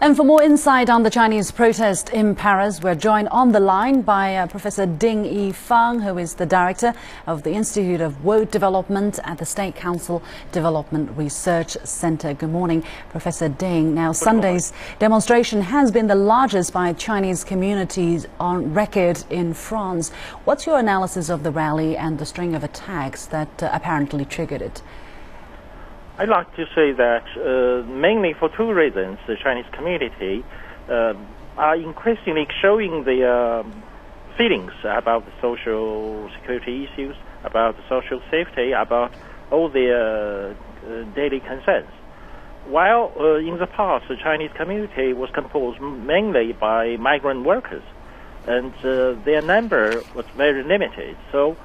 And for more insight on the Chinese protest in Paris, we're joined on the line by Professor Ding Yifang, who is the director of the Institute of World Development at the State Council Development Research Center. Good morning, Professor Ding. Now, Sunday's demonstration has been the largest by Chinese communities on record in France. What's your analysis of the rally and the string of attacks that apparently triggered it? I'd like to say that mainly for two reasons, the Chinese community are increasingly showing their feelings about the social security issues, about the social safety, about all their daily concerns. While in the past, the Chinese community was composed mainly by migrant workers, and their number was very limited, so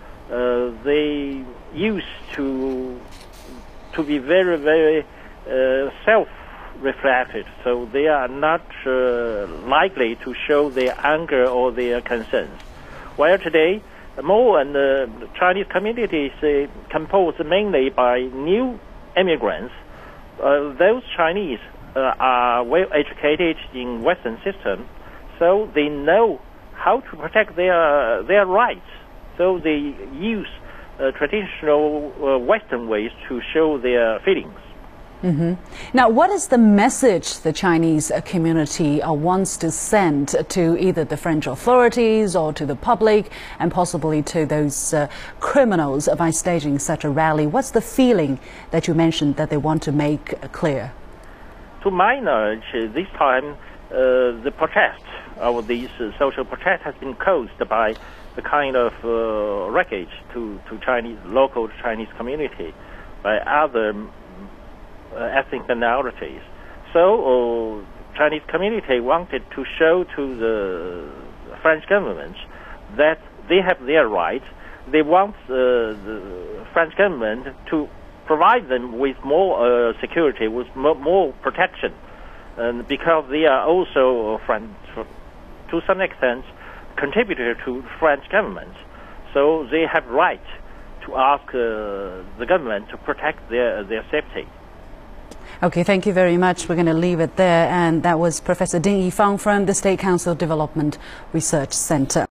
they used to be very, very self-reflected, so they are not likely to show their anger or their concerns. While today, more and the Chinese community is composed mainly by new immigrants. Those Chinese are well educated in Western system, so they know how to protect their rights. So they use traditional Western ways to show their feelings. Now, what is the message the Chinese community wants to send to either the French authorities or to the public and possibly to those criminals by staging such a rally? What's the feeling that you mentioned that they want to make clear? To my knowledge, this time the protest, or these social protest, has been caused by the kind of wreckage to local Chinese community by other ethnic minorities. So Chinese community wanted to show to the French government that they have their rights. They want the French government to provide them with more security, with more protection, and because they are also to some extent contributor to French government, so they have right to ask the government to protect their safety. Okay, thank you very much. We're going to leave it there. And that was Professor Ding Yifang from the State Council Development Research Center.